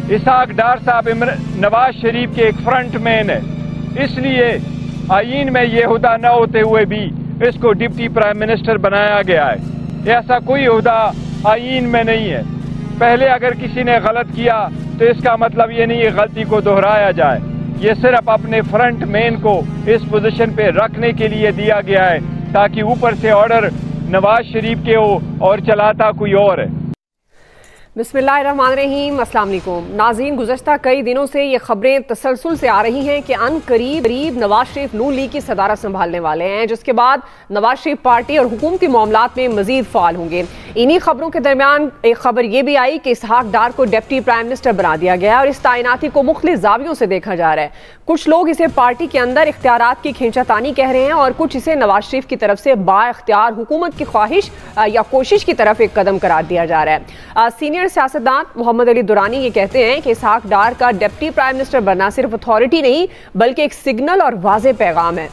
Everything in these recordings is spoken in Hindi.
इसहाक डार साहब नवाज शरीफ के एक फ्रंट मैन है, इसलिए आईन में ये हुदा न होते हुए भी इसको डिप्टी प्राइम मिनिस्टर बनाया गया है। ऐसा कोई हुदा आईन में नहीं है। पहले अगर किसी ने गलत किया तो इसका मतलब ये नहीं है गलती को दोहराया जाए। ये सिर्फ अपने फ्रंट मैन को इस पोजीशन पे रखने के लिए दिया गया है ताकि ऊपर से ऑर्डर नवाज शरीफ के हो और चलाता कोई और है। बिस्मिल्लाहिर्रहमानिर्रहीम, अस्सलाम वालेकुम नाज़रीन। गुज़श्ता कई दिनों से ये खबरें तसलसल से आ रही हैं कि करीब नवाज शरीफ नून लीग की सदारत संभालने वाले हैं, जिसके बाद नवाज शरीफ पार्टी और हुकूमती मामलात में मजीद फ़ाल होंगे। इन्हीं खबरों के दरमियान एक खबर यह भी आई कि इसहाक डार को डिप्टी प्राइम मिनिस्टर बना दिया गया और इस तैनाती को मुख्तलिफ ज़ावियों से देखा जा रहा है। कुछ लोग इसे पार्टी के अंदर इख्तियारात की खींचातानी कह रहे हैं और कुछ इसे नवाज शरीफ की तरफ से बाइख्तियार हुकूमत की ख्वाहिश या कोशिश की तरफ एक कदम करार दिया जा रहा है। सीनियर सियासतदान मोहम्मद अली दुरानी ये कहते हैं कि इसहाक डार का डिप्टी प्राइम मिनिस्टर बनना सिर्फ अथॉरिटी नहीं बल्कि एक सिग्नल और वाज़े पैगाम है।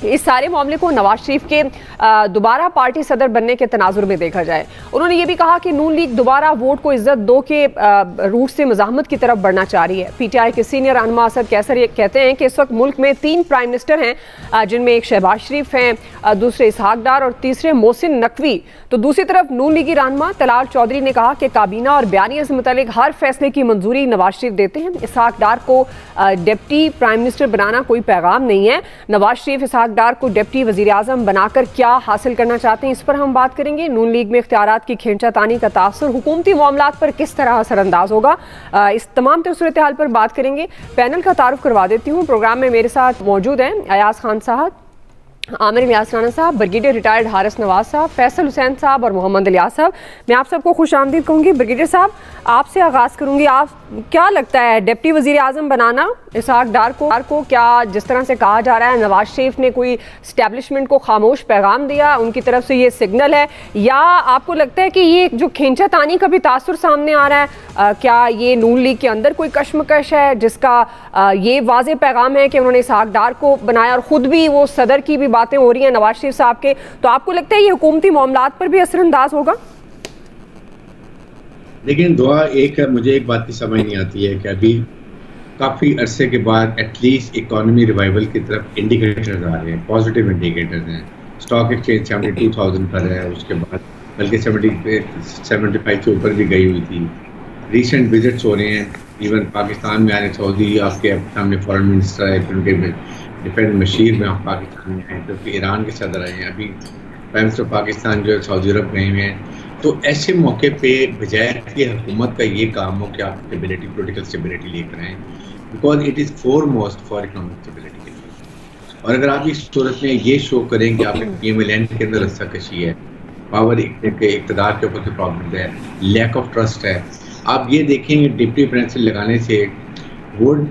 इस सारे मामले को नवाज शरीफ के दोबारा पार्टी सदर बनने के तनाजुर में देखा जाए। उन्होंने ये भी कहा कि नून लीग दोबारा वोट को इज्जत दो के रूट से मज़ाहमत की तरफ बढ़ना चाह रही है। पीटीआई के सीनियर रहनुमा असद कैसर ये कहते हैं कि इस वक्त मुल्क में 3 प्राइम मिनिस्टर हैं, जिनमें एक शहबाज शरीफ हैं, दूसरे इसहाक डार और तीसरे मोहसिन नकवी। तो दूसरी तरफ नून लीगी रहनुमा तलाल चौधरी ने कहा कि काबीना और बयानिया से मुतालिक हर फैसले की मंजूरी नवाज शरीफ देते हैं। इसहाक डार को डिप्टी प्राइम मिनिस्टर बनाना कोई पैगाम नहीं है। नवाज शरीफ इसहाक डार को डिप्टी वजीर आजम बनाकर क्या हासिल करना चाहते हैं, इस पर हम बात करेंगे। नून लीग में इख्तियारात की खींचातानी का तासुर हुकूमती मामलात पर किस तरह असरअंदाज होगा, इस तमाम सूरत हाल पर बात करेंगे। पैनल का तारुफ करवा देती हूँ। प्रोग्राम में मेरे साथ मौजूद हैं अयाज खान साहब, आमिर इलियास राना साहब, ब्रिगेडियर रिटायर्ड हारिस नवाज साहब, फैसल हुसैन साहब और मोहम्मद इलियास साहब। मैं आप सबको खुश आमदीद कहूँगी। ब्रिगेडियर साहब, आपसे आगाज़ करूँगी। आप क्या लगता है डिप्टी वज़ीर आज़म बनाना इसहाक डार को क्या जिस तरह से कहा जा रहा है नवाज शरीफ ने कोई स्टैब्लिशमेंट को खामोश पैगाम दिया, उनकी तरफ से ये सिग्नल है, या आपको लगता है कि ये जो खींचातानी का भी तासुर सामने आ रहा है, क्या ये नून लीग के अंदर कोई कशमकश है जिसका ये वाज़े पैगाम है कि उन्होंने इसहाक डार को बनाया और ख़ुद भी वो सदर की भी बातें हो रही हैं नवाज शरीफ साहब के, तो आपको लगता है ये हुकूमती मामलात पर भी असरअंदाज होगा? लेकिन दुआ एक मुझे एक बात की समझ नहीं आती है कि अभी काफ़ी अरसे के बाद एटलीस्ट इकोनॉमी रिवाइवल की तरफ इंडिकेटर्स आ रहे हैं, पॉजिटिव इंडिकेटर्स हैं। स्टॉक एक्सचेंज 72,000 पर है, उसके बाद बल्कि 75 से ऊपर भी गई हुई थी। रीसेंट विजिट्स हो रहे हैं, इवन पाकिस्तान में आ रहे हैं। सऊदी आपके सामने फॉरेन मिनिस्टर आए, फिर उनके डिफेंस मशीर में पाकिस्तान में आए, तो फिर ईरान के सदर आए हैं, अभी प्राइम मिनिस्टर पाकिस्तान जो है सऊदी अरब गए हुए हैं। तो ऐसे मौके पे बजाय कि हुकूमत का ये काम हो कि आप स्टेबिलिटी, पोलिटिकल स्टेबिलिटी लेकर आएँ, because it is foremost for economic stability के लिए। और अगर आप इस सूरत में ये शो करें कि आपके पीएमएलएन के अंदर रस्साकशी है, पावर इक़्तिदार के ऊपर प्रॉब्लम है, लैक ऑफ ट्रस्ट है, आप ये देखेंगे डिप्टी प्रिंसिपल लगाने से would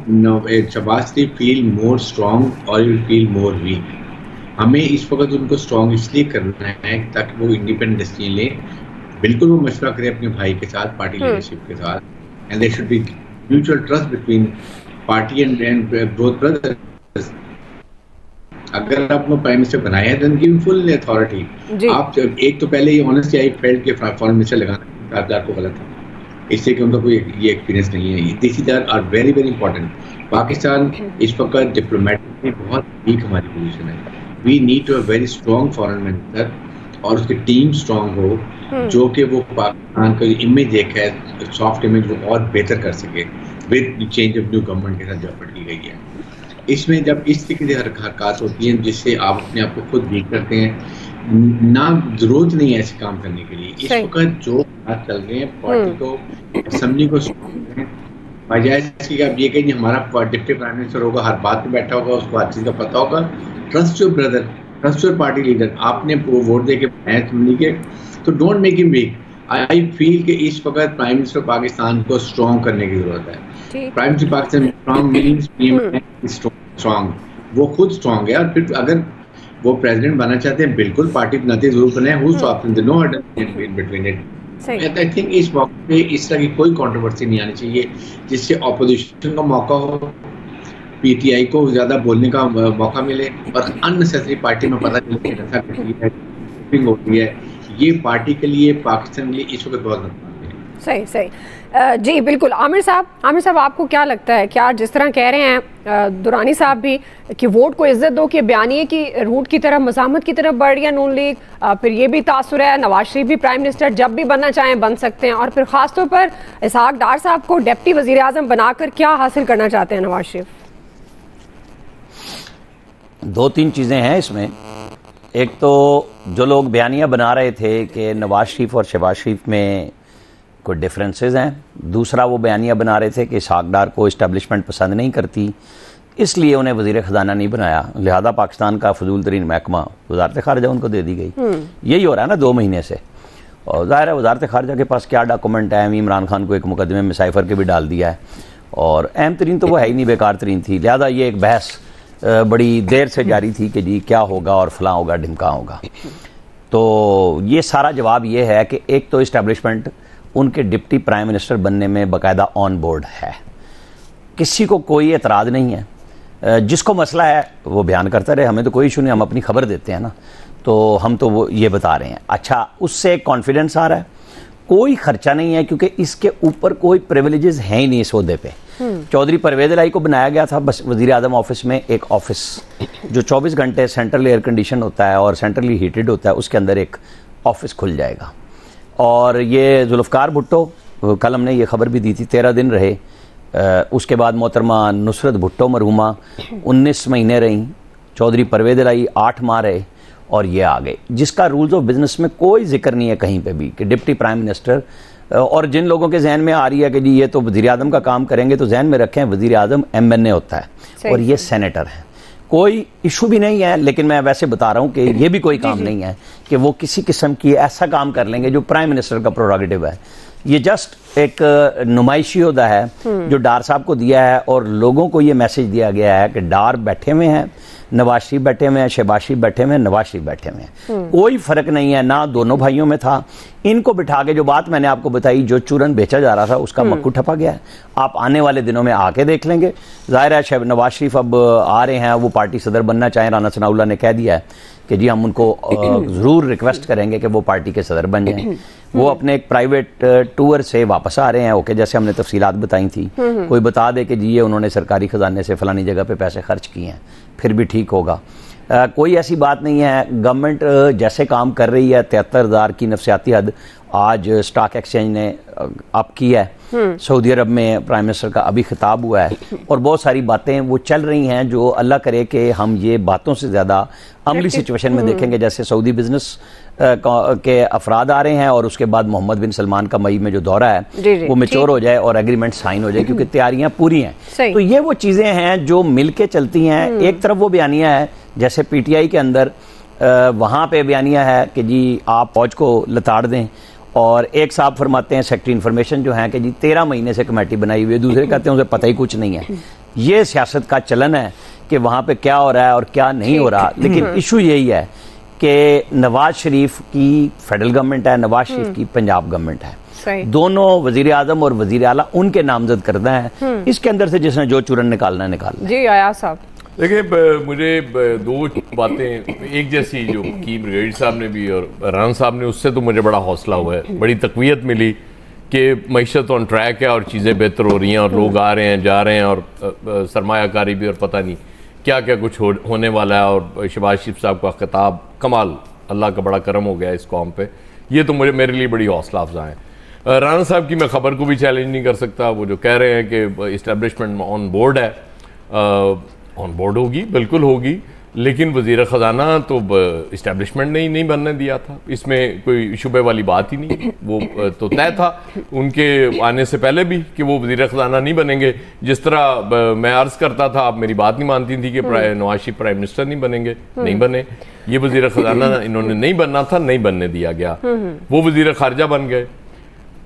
Shehbaz Sharif feel more strong और विल फील मोर वीक। हमें इस वक्त उनको स्ट्रॉन्ग इसलिए करना है ताकि वो इंडिपेंडेंट डिसीजन लें। बिल्कुल वो मशवरा करें अपने भाई के साथ, पार्टी लीडरशिप के साथ, and there should be mutual trust between party and both brothers. अगर आपको प्राइम मिनिस्टर बनाया देन गिव फुल अथॉरिटी। आप एक तो पहले ये ऑनेस्टली आई फेल्ट के फॉरेन मिनिस्टर लगाना को गलत है, इससे कि उनका कोई ये एक्सपीरियंस नहीं है। This is are very very important. Pakistan इस वक्त डिप्लोमेटिक में बहुत वीक हमारी पोजीशन है। We need to very strong foreign minister और उसकी टीम स्ट्रॉन्ग हो, जो कि वो पाकिस्तान का इमेज एक है सॉफ्ट इमेज वो और बेहतर कर सके with change of new government के साथ जो एफर्ट की गई है। इसमें जब इस तरीके से हरकत होती हैं जिससे आप अपने आप को खुद वीक करते हैं, ना जरूरत नहीं है ऐसे काम करने के लिए। इस वक्त जो बात चल रहे हैं पार्टी को, असेंबली को बजाय इसकी आप ये कहें हमारा डिप्टी प्राइम मिनिस्टर होगा, हर बात पे बैठा होगा, उसको हर चीज़ का पता होगा। Trust your brother, trust your party leader. आपने वोट दे के बनाया असेंबली के, तो don't make him weak. I feel कि इस वक्त प्राइम मिनिस्टर पाकिस्तान को स्ट्रॉन्ग करने की जरूरत है। Prime minister Pakistan strong meanings strong, वो खुद स्ट्रॉन्ग है। और फिर अगर वो प्रेसिडेंट बनना चाहते हैं, बिल्कुल पार्टी बनाते जरूर बनाए, who stops them, no hurdle in between it. I think इस मौके पे इस तरह की कोई कंट्रोवर्सी नहीं आनी चाहिए जिससे अपोजिशन का मौका हो, पीटीआई को ज्यादा बोलने का मौका मिले और अननेसेसरी पार्टी में पता चले होती है। ये पार्टी के लिए, पाकिस्तान के लिए इस वक्त बहुत नुकसान है। सही सही। जी बिल्कुल। आमिर साहब आपको क्या लगता है, क्या जिस तरह कह रहे हैं दुरानी साहब भी कि वोट को इज्जत दो कि बयानिए की रूट की तरफ, मज़ामत की तरफ बढ़ रही है नून लीग, फिर ये भी तासुर है नवाज शरीफ भी प्राइम मिनिस्टर जब भी बनना चाहें बन सकते हैं, और फिर खासतौर पर इसहाक डार साहब को डिप्टी वज़ीर आज़म बनाकर क्या हासिल करना चाहते हैं नवाज शरीफ? दो तीन चीज़ें हैं इसमें। एक तो जो लोग बयानिया बना रहे थे कि नवाज शरीफ और शहबाज शरीफ में कोई डिफरेंसेस हैं, दूसरा वो बयानिया बना रहे थे कि इसहाक डार को इस्टेब्लिशमेंट पसंद नहीं करती इसलिए उन्हें वज़ीर ख़जाना नहीं बनाया, लिहाजा पाकिस्तान का फजूल तरीन महकमा वजारत खारजा उनको दे दी गई। यही हो रहा है ना 2 महीने से। और ज़ाहिर है वजारत खारजा के पास क्या डॉक्यूमेंट है, इमरान खान को एक मुकदमे में साइफर के भी डाल दिया है, और अहम तरीन तो वो है ही नहीं, बेकार तरीन थी। लिहाजा ये एक बहस बड़ी देर से जारी थी कि जी क्या होगा और फलां होगा ढिमका होगा। तो ये सारा जवाब ये है कि एक तो इस्टेब्लिशमेंट उनके डिप्टी प्राइम मिनिस्टर बनने में बाकायदा ऑन बोर्ड है, किसी को कोई एतराज़ नहीं है। जिसको मसला है वो बयान करता रहे, हमें तो कोई इशू नहीं, हम अपनी खबर देते हैं ना, तो हम तो वो ये बता रहे हैं। अच्छा, उससे कॉन्फिडेंस आ रहा है, कोई खर्चा नहीं है क्योंकि इसके ऊपर कोई प्रिविलेजेस हैं ही नहीं इस ओहदे पे। चौधरी परवेज इलाही को बनाया गया था बस वज़ीर आज़म ऑफिस में एक ऑफिस जो 24 घंटे सेंट्रल एयर कंडीशन होता है और सेंट्रली हीटेड होता है, उसके अंदर एक ऑफिस खुल जाएगा। और ये जुल्फ़कार भुट्टो, कल हमने ये खबर भी दी थी, 13 दिन रहे। उसके बाद मोहतरमा नुसरत भुट्टो मरहुमा 19 महीने रहीं, चौधरी परवेज इलाही 8 माह रहे, और ये आ गए, जिसका रूल्स ऑफ बिजनेस में कोई जिक्र नहीं है कहीं पे भी कि डिप्टी प्राइम मिनिस्टर। और जिन लोगों के जहन में आ रही है कि जी ये तो वज़ीर आज़म का काम करेंगे, तो जहन में रखें वज़ीर आज़म MNA होता है और ये सेनेटर है, कोई इशू भी नहीं है। लेकिन मैं वैसे बता रहा हूँ कि ये भी कोई काम नहीं है कि वो किसी किस्म की ऐसा काम कर लेंगे जो प्राइम मिनिस्टर का प्रोरोगेटिव है। ये जस्ट एक नुमाइशी ओहदा है जो डार साहब को दिया है, और लोगों को ये मैसेज दिया गया है कि डार बैठे हुए हैं, नवाज शरीफ बैठे हुए हैं, शहबाज शरीफ बैठे हुए हैं, नवाज शरीफ बैठे हुए हैं, कोई फर्क नहीं है, ना दोनों भाइयों में था। इनको बिठा के जो बात मैंने आपको बताई, जो चूरन बेचा जा रहा था उसका मक्कू ठपा गया है। आप आने वाले दिनों में आके देख लेंगे। जाहिर है नवाज शरीफ अब आ रहे हैं, वो पार्टी सदर बनना चाहें, राना सनाउल्लाह ने कह दिया है कि जी हम उनको ज़रूर रिक्वेस्ट करेंगे कि वो पार्टी के सदर बन जाएं। वो अपने एक प्राइवेट टूर से वापस आ रहे हैं, ओके, जैसे हमने तफसीलात बताई थी। कोई बता दे कि जी ये उन्होंने सरकारी खजाने से फलानी जगह पे पैसे खर्च किए हैं, फिर भी ठीक होगा। कोई ऐसी बात नहीं है। गवर्नमेंट जैसे काम कर रही है, 73,000 की नफसियाती हद आज स्टॉक एक्सचेंज ने अप की है। सऊदी अरब में प्राइम मिनिस्टर का अभी खिताब हुआ है, और बहुत सारी बातें वो चल रही हैं जो अल्लाह करे कि हम ये बातों से ज़्यादा अमली सिचुएशन में देखेंगे। जैसे सऊदी बिजनेस के अफराद आ रहे हैं, और उसके बाद मोहम्मद बिन सलमान का मई में जो दौरा है वो मैच्योर हो जाए और एग्रीमेंट साइन हो जाए, क्योंकि तैयारियां पूरी हैं। तो ये वो चीज़ें हैं जो मिल के चलती हैं। एक तरफ वो बयानिया है जैसे PTI के अंदर वहाँ पे बयानिया है कि जी आप फौज को लताड़ दें, और एक साहब फरमाते हैं सेक्रेटरी इन्फॉर्मेशन जो है कि जी 13 महीने से कमेटी बनाई हुई है, दूसरे कहते हैं उसे पता ही कुछ नहीं है। ये सियासत का चलन है कि वहाँ पे क्या हो रहा है और क्या नहीं हो रहा। लेकिन इशू यही है कि नवाज शरीफ की फेडरल गवर्नमेंट है, नवाज शरीफ की पंजाब गवर्नमेंट है, दोनों वजीर आजम और वजीर आला उनके नामजद करना है। इसके अंदर से जिसने जो चूरन निकालना है निकालना है। जी आया साहब, देखिए मुझे 2 बातें एक जैसी जो की ब्रिगेड साहब ने भी और राना साहब ने, उससे तो मुझे बड़ा हौसला हुआ है, बड़ी तकवीयत मिली कि मईशत ऑन ट्रैक है और चीज़ें बेहतर हो रही हैं और लोग आ रहे हैं जा रहे हैं, और सरमायाकारी भी, और पता नहीं क्या क्या कुछ होने वाला है। और शहबाज शरीफ साहब का खिताब कमाल, अल्लाह का बड़ा करम हो गया इस कौम पे, ये तो मेरे लिए बड़ी हौसला अफजा है। राना साहब की मैं खबर को भी चैलेंज नहीं कर सकता। वो जो कह रहे हैं कि इस्टेब्लिशमेंट ऑन बोर्ड है, ऑन बोर्ड होगी, बिल्कुल होगी, लेकिन वज़ीर ख़जाना तो इस्टेब्लिशमेंट ने ही नहीं बनने दिया था, इसमें कोई शुबे वाली बात ही नहीं। वो तो तय था उनके आने से पहले भी कि वो वज़ीर ख़जाना नहीं बनेंगे। जिस तरह मैं अर्ज़ करता था, आप मेरी बात नहीं मानती थी कि नवाज शरीफ प्राइम मिनिस्टर नहीं बनेंगे, नहीं बने। ये वज़ीर ख़जाना इन्होंने नहीं बनना था, नहीं बनने दिया गया, वो वज़ीर ख़ारजा बन गए।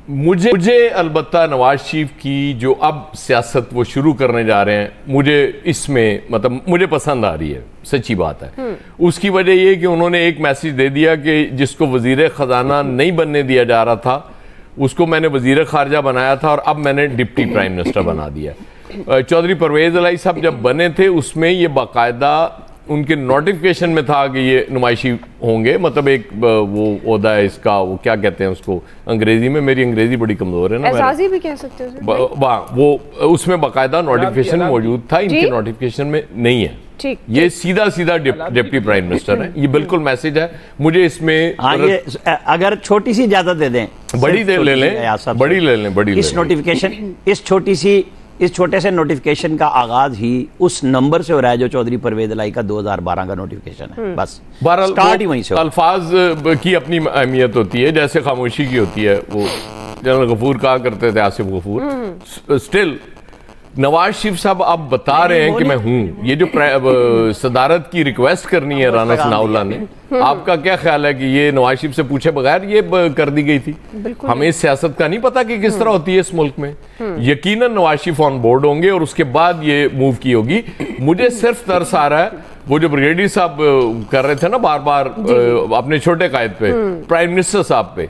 मुझे अलबत्ता नवाज शरीफ की जो अब सियासत वो शुरू करने जा रहे हैं, मुझे इसमें मतलब मुझे पसंद आ रही है, सच्ची बात है। उसकी वजह ये कि उन्होंने एक मैसेज दे दिया कि जिसको वजीर ख़जाना नहीं बनने दिया जा रहा था उसको मैंने वजीर खारजा बनाया था, और अब मैंने डिप्टी प्राइम मिनिस्टर बना दिया। चौधरी परवेज इलाही साहब जब बने थे उसमें ये बाकायदा उनके नोटिफिकेशन में था कि ये नुमाइशी होंगे, मतलब एक वो ओहदा है इसका, वो क्या कहते हैं उसको अंग्रेजी में, मेरी अंग्रेजी बड़ी कमजोर है ना, एजाजी भी कह सकते हो वो उसमें बाकायदा नोटिफिकेशन मौजूद था, इनके नोटिफिकेशन में नहीं है। ठीक, ये सीधा सीधा डिप्टी प्राइम मिनिस्टर है, ये बिल्कुल मैसेज है मुझे इसमें। ये अगर छोटी सी इजाजत दे दें, बड़ी ले लें, बड़ी ले लें, बड़ी इस नोटिफिकेशन, इस छोटे से नोटिफिकेशन का आगाज ही उस नंबर से हो रहा है जो चौधरी परवेज इलाही का 2012 का नोटिफिकेशन है। बस स्टार्ट ही वहीं से। अल्फाज की अपनी अहमियत होती है, जैसे खामोशी की होती है। वो जनरल गफूर कहा करते थे, आसिफ गफूर। स्टिल नवाज शरीफ साहब आप बता रहे हैं कि मैं हूं। ये जो सदारत की रिक्वेस्ट करनी है राना सनाउल्लाह ने, आपका क्या ख्याल है कि ये नवाज शरीफ से पूछे बगैर ये कर दी गई थी? हमें इस सियासत का नहीं पता कि किस तरह होती है इस मुल्क में। यकीनन नवाज शरीफ ऑन बोर्ड होंगे और उसके बाद ये मूव की होगी। मुझे सिर्फ तरस आ रहा है, वो जो ब्रिगेडियर साहब कर रहे थे ना बार बार अपने छोटे कायद पे, प्राइम मिनिस्टर साहब पे,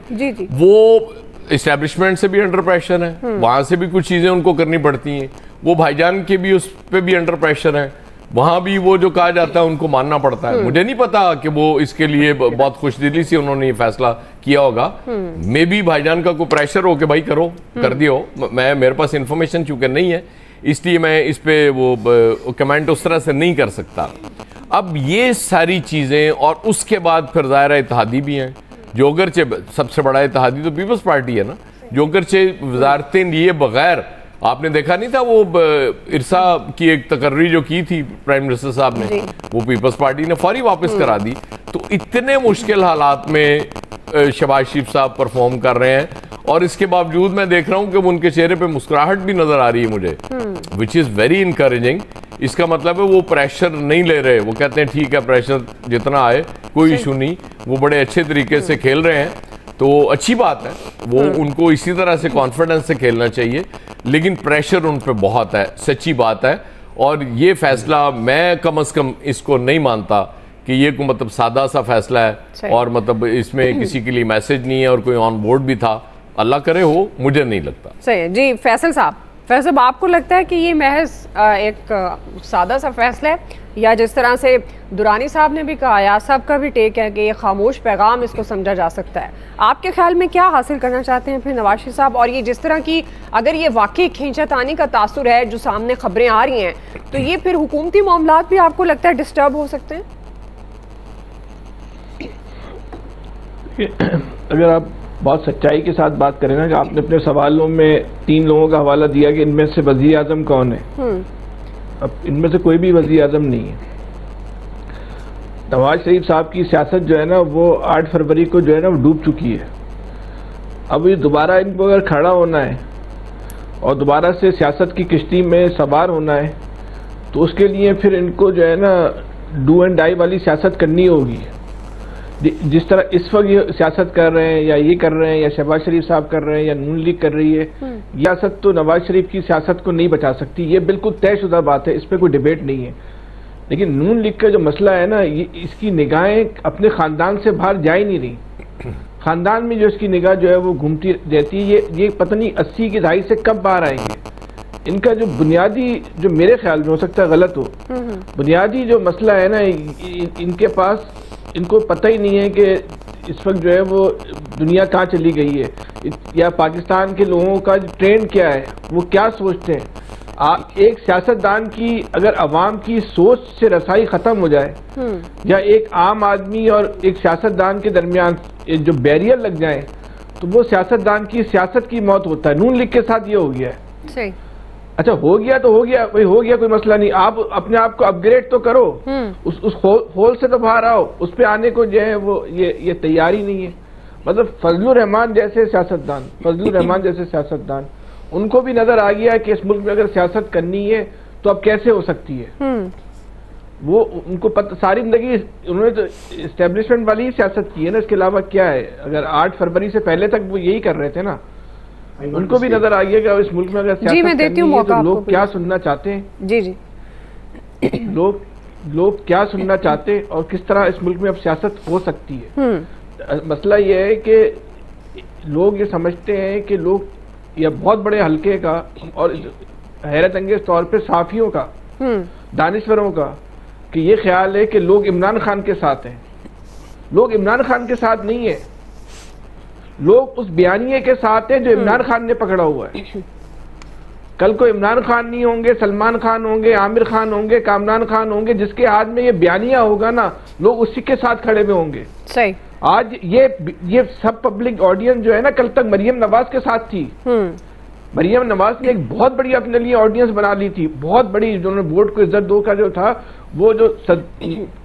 वो इस्टेब्लिशमेंट से भी अंडर प्रेशर है, वहां से भी कुछ चीजें उनको करनी पड़ती हैं। वो भाईजान के भी उस पे भी अंडर प्रेशर है, वहां भी वो जो कहा जाता है उनको मानना पड़ता है। मुझे नहीं पता कि वो इसके लिए बहुत खुशदिली से उन्होंने ये फैसला किया होगा। मे बी भाईजान का कोई प्रेशर हो कि भाई करो, कर दियो। मेरे पास इंफॉर्मेशन चूंकि नहीं है, इसलिए मैं इस पे वो कमेंट उस तरह से नहीं कर सकता। अब ये सारी चीजें और उसके बाद फिर ज़ाहिर इत्तेहादी भी हैं, जो अगरचे सबसे बड़ा इत्तेहादी तो पीपल्स पार्टी है ना, जो अगरचे वजारतें लिए बगैर, आपने देखा नहीं था वो इरसा की एक तकर्री जो की थी प्राइम मिनिस्टर साहब ने, वो पीपल्स पार्टी ने फौरी वापस करा दी। तो इतने मुश्किल हालात में शहबाज शरीफ साहब परफॉर्म कर रहे हैं और इसके बावजूद मैं देख रहा हूं कि उनके चेहरे पे मुस्कुराहट भी नजर आ रही है मुझे, विच इज वेरी इनकरेजिंग। इसका मतलब है वो प्रेशर नहीं ले रहे, वो कहते हैं ठीक है प्रेशर जितना आए कोई इशू नहीं, वो बड़े अच्छे तरीके से खेल रहे हैं, तो अच्छी बात है। वो उनको इसी तरह से कॉन्फिडेंस से खेलना चाहिए, लेकिन प्रेशर उन पे बहुत है, सच्ची बात है। और ये फैसला मैं कम से कम इसको नहीं मानता कि ये को मतलब सादा सा फैसला है और मतलब इसमें किसी के लिए मैसेज नहीं है और कोई ऑन बोर्ड भी था, अल्लाह करे हो, मुझे नहीं लगता। सही है जी। फैसल साहब, आपको लगता है कि ये महज एक सादा सा फैसला है, या जिस तरह से दुरानी साहब ने भी कहा, यार साहब का भी टेक है कि ये खामोश पैगाम इसको समझा जा सकता है? आपके ख्याल में क्या हासिल करना चाहते हैं फिर नवाज शरीफ साहब? और ये जिस तरह की अगर ये वाकई खींचातानी का तासुर है जो सामने खबरें आ रही हैं, तो ये फिर हुकूमती मामलात भी आपको लगता है डिस्टर्ब हो सकते हैं? अगर आप बहुत सच्चाई के साथ बात करें ना, कि आपने अपने सवालों में 3 लोगों का हवाला दिया कि इनमें से वज़ीर आज़म कौन है, अब इनमें से कोई भी वज़ीर आज़म नहीं है। नवाज शरीफ साहब की सियासत जो है ना, वो 8 फरवरी को जो है ना वो डूब चुकी है। अब ये दोबारा इनको अगर खड़ा होना है और दोबारा से सियासत की किश्ती में सवार होना है, तो उसके लिए फिर इनको जो है ना डू एंड डाई वाली सियासत करनी होगी। जिस तरह इस वक्त ये सियासत कर रहे हैं, या ये कर रहे हैं, या शहबाज शरीफ साहब कर रहे हैं, या नून लीग कर रही है, सियासत तो नवाज शरीफ की सियासत को नहीं बचा सकती। ये बिल्कुल तयशुदा बात है, इस पर कोई डिबेट नहीं है। लेकिन नून लीग का जो मसला है ना, ये इसकी निगाहें अपने खानदान से बाहर जा ही नहीं रही। खानदान में जो इसकी निगाह जो है वो घूमती रहती है। ये पता नहीं 80 की दहाई से कब बाहर आएंगे। इनका जो बुनियादी, जो मेरे ख्याल में हो सकता है गलत हो, बुनियादी जो मसला है ना, इनके पास, इनको पता ही नहीं है कि इस वक्त जो है वो दुनिया कहाँ चली गई है, या पाकिस्तान के लोगों का ट्रेंड क्या है, वो क्या सोचते हैं। एक सियासतदान की अगर अवाम की सोच से रसाई ख़त्म हो जाए, या एक आम आदमी और एक सियासतदान के दरमियान जो बैरियर लग जाए, तो वो सियासतदान की सियासत की मौत होता है। नून लीग के साथ ये हो गया है। सही। अच्छा, हो गया तो हो गया, भाई हो गया, कोई मसला नहीं। आप अपने आप को अपग्रेड तो करो, उस होल से तो बाहर आओ। उस पे आने को जो है वो ये तैयारी नहीं है। मतलब फजलुर रहमान जैसे सियासतदान, उनको भी नजर आ गया कि इस मुल्क में अगर सियासत करनी है तो अब कैसे हो सकती है। वो उनको पता, सारी जिंदगी उन्होंने तो एस्टेब्लिशमेंट वाली ही सियासत की है ना, इसके अलावा क्या है। अगर 8 फरवरी से पहले तक वो यही कर रहे थे ना, उनको भी नजर आ गया कि इस मुल्क में अगर सियासत करनी है तो लोग क्या सुनना चाहते हैं। जी लोग क्या सुनना चाहते हैं और किस तरह इस मुल्क में अब सियासत हो सकती है। मसला ये है कि लोग ये समझते हैं कि लोग, या बहुत बड़े हल्के का और हैरत अंगेज तौर पे साफियों का, दानिश्वरों का, कि ये ख्याल है कि लोग इमरान खान के साथ हैं। लोग इमरान खान के साथ नहीं है, लोग उस बयानिए के साथ हैं जो इमरान खान ने पकड़ा हुआ है। कल को इमरान खान नहीं होंगे, सलमान खान होंगे, आमिर खान होंगे, कामरान खान होंगे, जिसके हाथ में ये बयानिया होगा ना, लोग उसी के साथ खड़े हुए होंगे। सही। आज ये सब पब्लिक ऑडियंस जो है ना, कल तक मरियम नवाज के साथ थी। मरियम नवाज ने एक बहुत बड़ी अपने लिए ऑडियंस बना ली थी, बहुत बड़ी, जिन्होंने वोट को इज्जत दो का जो था, वो जो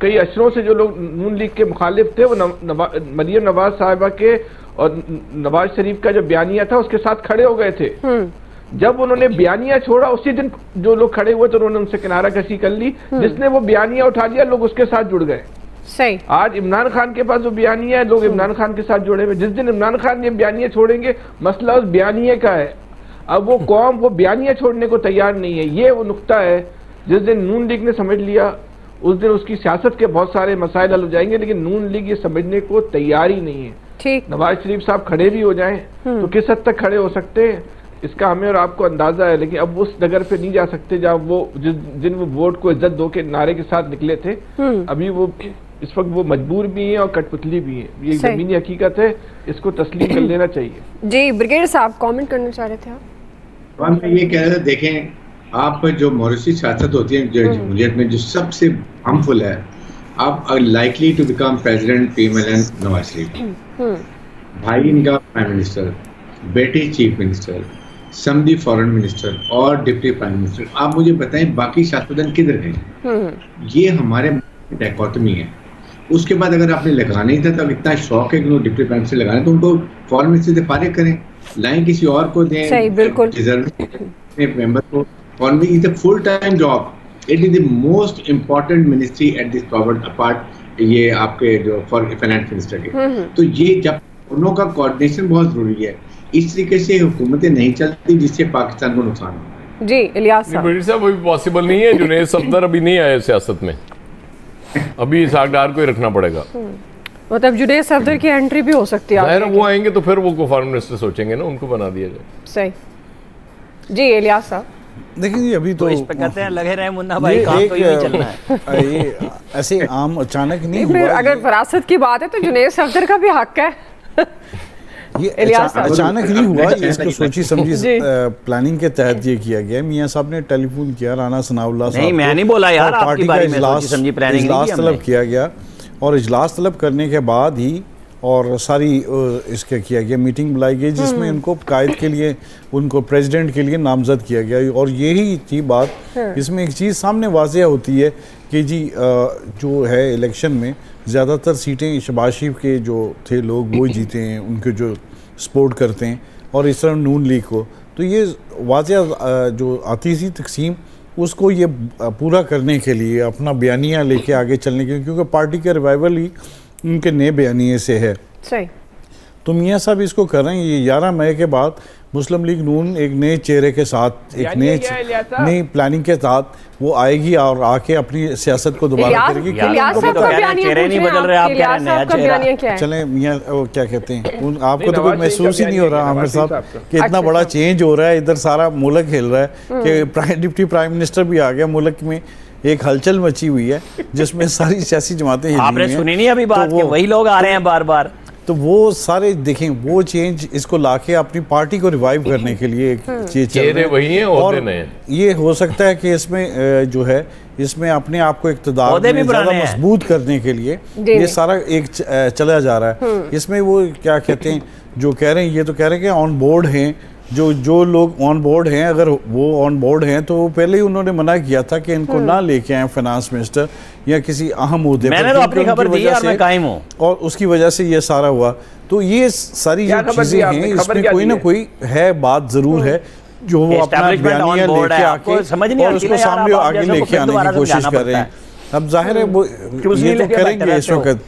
कई अशरों से जो लोग नून लीग के मुखालिफ थे, वो मरियम नवाज साहिबा के और नवाज शरीफ का जो बयानिया था उसके साथ खड़े हो गए थे। जब उन्होंने बयानिया छोड़ा, उसी दिन जो लोग खड़े हुए तो उन्होंने उनसे किनारा कशी कर ली। जिसने वो बयानिया उठा लिया, लोग उसके साथ जुड़ गए। सही। आज इमरान खान के पास जो बयानिया है, लोग इमरान खान के साथ जुड़े हुए। जिस दिन इमरान खान ये बयानिया छोड़ेंगे, मसला उस बयानिया का है। अब वो कौम वो बयानिया छोड़ने को तैयार नहीं है। ये वो नुक्ता है, जिस दिन नून लीग ने समझ लिया, उस दिन उसकी सियासत के बहुत सारे मसाइल हल हो जाएंगे। लेकिन नून लीग ये समझने को तैयार ही नहीं है। ठीक। नवाज शरीफ साहब खड़े भी हो जाएं तो किस हद तक खड़े हो सकते हैं, इसका हमें और आपको अंदाजा है। लेकिन अब उस नगर पे नहीं जा सकते जहाँ वो जिन वो वोट को इज्जत दो के नारे के साथ निकले थे। अभी वो इस वक्त वो मजबूर भी हैं और कठपुतली भी हैं। ये जमीनी हकीकत है, इसको तस्लीम कर लेना चाहिए। जी ब्रिगेडियर साहब कमेंट करना चाह रहे थे आप? मैं ये कह रहा था, देखें आप जो मॉरिशस सियासत होती है जो जमहूरियत में जो सबसे हार्मफुल है, आप are likely to become president PMLN Nawaz Sharif, भाई इनका प्राइम मिनिस्टर, बेटी चीफ मिनिस्टर, समधी फॉरेन मिनिस्टर और डिप्टी प्राइम मिनिस्टर। आप मुझे बताएं बाकी सियासतदान किधर गए? ये हमारे डायकोटमी है। उसके बाद अगर आपने लगाना ही था तब इतना शौक है कि लोग डिप्टी प्राइम मिनिस्टर लगाने, तो उनको फॉरेन मिनिस्टर से फारिग करें, लाइन किसी और को दें। सही, बिल्कुल। मेंबर को foreign is the full time job. It is the most important ministry at this power apart ये आपके जो फॉर फाइनेंस मिनिस्टर के। तो ये जब दोनों का कोऑर्डिनेशन बहुत जरूरी है। इस तरीके से हुकूमतें नहीं चलती जिससे पाकिस्तान को नुकसान होता है। जी इलियास साहब, वो भी पॉसिबल नहीं है। जुनैद सफदर अभी नहीं आए सियासत में, अभी इसहाक डार को ही रखना पड़ेगा। मतलब जुनैद सफदर की एंट्री भी हो सकती है। वो आएंगे तो फिर वो फॉरेन मिनिस्टर सोचेंगे ना, उनको बना दिया जाए। सही। जी इलियास साहब, देखिए अभी तो इस पे कहते हैं लगे रहे मुन्ना भाई, काम तो यही चलना है। ये ऐसे आम अचानक नहीं हुआ। अगर फरासत की बात है तो जुनैद सफदर का भी हक है। ये अचानक नहीं हुआ, ये इसको सोची समझी प्लानिंग के तहत ये किया गया। मियां साहब ने टेलीफोन किया राना सनाउल्लाह साहब, नहीं मैं नहीं बोला यार, पार्टी का इजलास तलब किया गया और इजलास तलब करने के बाद ही और सारी इसके किया गया, मीटिंग बुलाई गई जिसमें उनको कायद के लिए, उनको प्रेसिडेंट के लिए नामजद किया गया। और यही थी बात। इसमें एक चीज़ सामने वाज़ेह होती है कि जी जो है इलेक्शन में ज़्यादातर सीटें शहबाज शरीफ के जो थे लोग वो जीते हैं, उनके जो सपोर्ट करते हैं, और इस तरह नून लीग को। तो ये वाज़ेह जो आती थी तकसीम, उसको ये पूरा करने के लिए अपना बयानिया लेके आगे चलने के लिए, क्योंकि पार्टी का रिवाइवल ही उनके नए बयानिए से है। सही। तो मियाँ साहब इसको कर रहे हैं। ये 11 मई के बाद मुस्लिम लीग नून एक नए चेहरे के साथ, एक नई प्लानिंग के साथ वो आएगी और आके अपनी सियासत को दोबारा करेगी। चले मियाँ क्या कहते हैं, आपको तो कोई महसूस ही नहीं हो रहा आमिर साहब कि इतना बड़ा चेंज हो रहा है, इधर सारा मुल्क हिल रहा है कि डिप्टी प्राइम मिनिस्टर भी आ गया, मुल्क में एक हलचल मची हुई है जिसमें सारी सियासी जमातें आपने सुनी नहीं अभी बात, तो वही लोग आ रहे हैं बार बार। तो वो सारे देखें, वो चेंज इसको लाके अपनी पार्टी को रिवाइव करने के लिए एक चीज चल रही है, वही है। और ये हो सकता है कि इसमें जो है, इसमें अपने आप को इक़्तिदार में ज़्यादा मजबूत करने के लिए ये सारा एक चला जा रहा है। इसमें वो क्या कहते हैं, जो कह रहे हैं, ये तो कह रहे हैं कि ऑन बोर्ड हैं, जो लोग ऑन बोर्ड हैं, अगर वो ऑन बोर्ड हैं तो पहले ही उन्होंने मना किया था कि इनको ना लेके आए फाइनेंस मिनिस्टर या किसी अहम मुद्दे पर। मैंने तो अपनी खबर दी यार, मैं कायम हूं, और उसकी वजह से ये सारा हुआ। तो ये सारी जो चीजें हैं, इसमें कोई ना कोई है, बात जरूर है जो वो अपना बयानिया लेके आके और उसको सामने आगे लेके आने की कोशिश कर रहे हैं। अब जाहिर है वो ये तो करेंगे इस वक्त।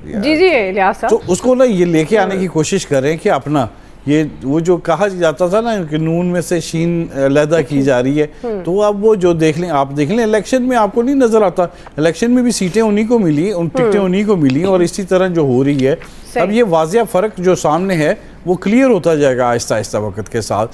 जी जी इलियास साहब, तो उसको ना ये लेके आने की कोशिश कर रहे हैं कि अपना ये वो जो कहा जाता था ना कि नून में से शीन अलहदा की जा रही है, तो अब वो जो देख लें, आप देख लें इलेक्शन में आपको नहीं नजर आता, इलेक्शन में भी सीटें उन्हीं को मिली, उन टिकटें उन्हीं को मिली, और इसी तरह जो हो रही है अब ये वाज़िया फ़र्क जो सामने है वो क्लियर होता जाएगा आहिस्ता आहिस्ता वक्त के साथ।